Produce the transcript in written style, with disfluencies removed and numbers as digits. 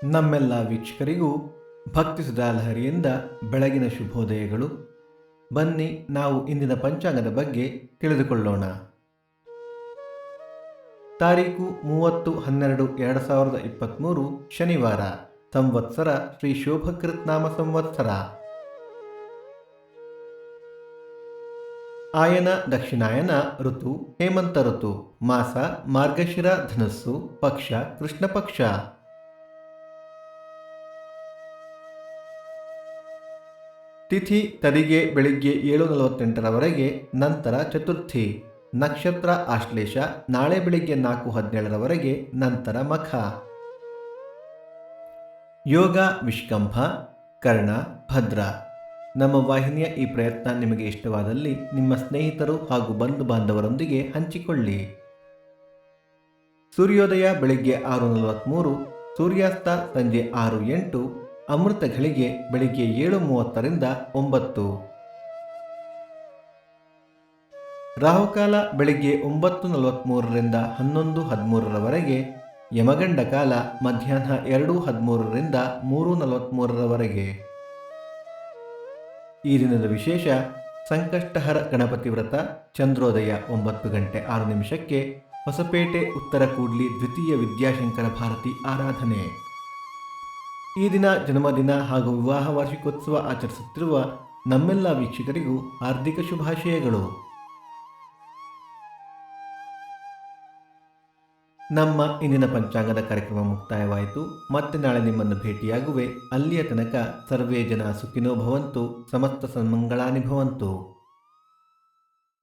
ನಮ್ಮೆಲ್ಲ ವೀಕ್ಷಕರಿಗೂ ಭಕ್ತಿ ಸುಧಾಲಹರಿಯಿಂದ ಬೆಳಗಿನ ಶುಭೋದಯಗಳು. ಬನ್ನಿ ನಾವು ಇಂದಿನ ಪಂಚಾಂಗದ ಬಗ್ಗೆ ತಿಳಿದುಕೊಳ್ಳೋಣ. ತಾರೀಕು 30/12/2023 ಶನಿವಾರ. ಸಂವತ್ಸರ ಶ್ರೀ ಶೋಭಕೃತ್ ನಾಮ ಸಂವತ್ಸರ. ಆಯನ ದಕ್ಷಿಣಾಯನ, ಋತು ಹೇಮಂತ ಋತು, ಮಾಸ ಮಾರ್ಗಶಿರ ಧನಸ್ಸು, ಪಕ್ಷ ಕೃಷ್ಣ ಪಕ್ಷ. ತಿಥಿ ತದಿಗೆ ಬೆಳಿಗ್ಗೆ 7:48 ನಂತರ ಚತುರ್ಥಿ. ನಕ್ಷತ್ರ ಆಶ್ಲೇಷ, ನಾಳೆ ಬೆಳಿಗ್ಗೆ 4:17 ನಂತರ ಮಖ. ಯೋಗ ವಿಷ್ಕಂಭ, ಕರ್ಣ, ಭದ್ರ. ನಮ್ಮ ವಾಹಿನಿಯ ಈ ಪ್ರಯತ್ನ ನಿಮಗೆ ಇಷ್ಟವಾದಲ್ಲಿ ನಿಮ್ಮ ಸ್ನೇಹಿತರು ಹಾಗೂ ಬಂಧು ಬಾಂಧವರೊಂದಿಗೆ ಹಂಚಿಕೊಳ್ಳಿ. ಸೂರ್ಯೋದಯ ಬೆಳಿಗ್ಗೆ 6:43, ಸೂರ್ಯಾಸ್ತ ಸಂಜೆ 6:08, ಅಮೃತ ಘಳಿಗೆ ಬೆಳಿಗ್ಗೆ 7:30ರಿಂದ 9. ರಾಹುಕಾಲ ಬೆಳಿಗ್ಗೆ 9:43ರಿಂದ 11:13, ಯಮಗಂಡ ಕಾಲ ಮಧ್ಯಾಹ್ನ 2:13ರಿಂದ 3:43. ಈ ದಿನದ ವಿಶೇಷ: ಸಂಕಷ್ಟಹರ ಗಣಪತಿ ವ್ರತ. ಚಂದ್ರೋದಯ 9:06, ಹೊಸಪೇಟೆ ಉತ್ತರ ಕೂಡ್ಲಿ ದ್ವಿತೀಯ ವಿದ್ಯಾಶಂಕರ ಭಾರತಿ ಆರಾಧನೆ. ಈ ದಿನ ಜನ್ಮದಿನ ಹಾಗೂ ವಿವಾಹ ವಾರ್ಷಿಕೋತ್ಸವ ಆಚರಿಸುತ್ತಿರುವ ನಮ್ಮೆಲ್ಲ ವೀಕ್ಷಕರಿಗೂ ಹಾರ್ದಿಕ ಶುಭಾಶಯಗಳು. ನಮ್ಮ ಇಂದಿನ ಪಂಚಾಂಗದ ಕಾರ್ಯಕ್ರಮ ಮುಕ್ತಾಯವಾಯಿತು. ಮತ್ತೆ ನಾಳೆ ನಿಮ್ಮನ್ನು ಭೇಟಿಯಾಗುವೆ. ಅಲ್ಲಿಯ ತನಕ ಸರ್ವೇ ಜನ ಸುಖಿನೋ ಭವಂತು, ಸಮಸ್ತ ಸನ್ಮಂಗಳಾನಿ ಭವಂತು.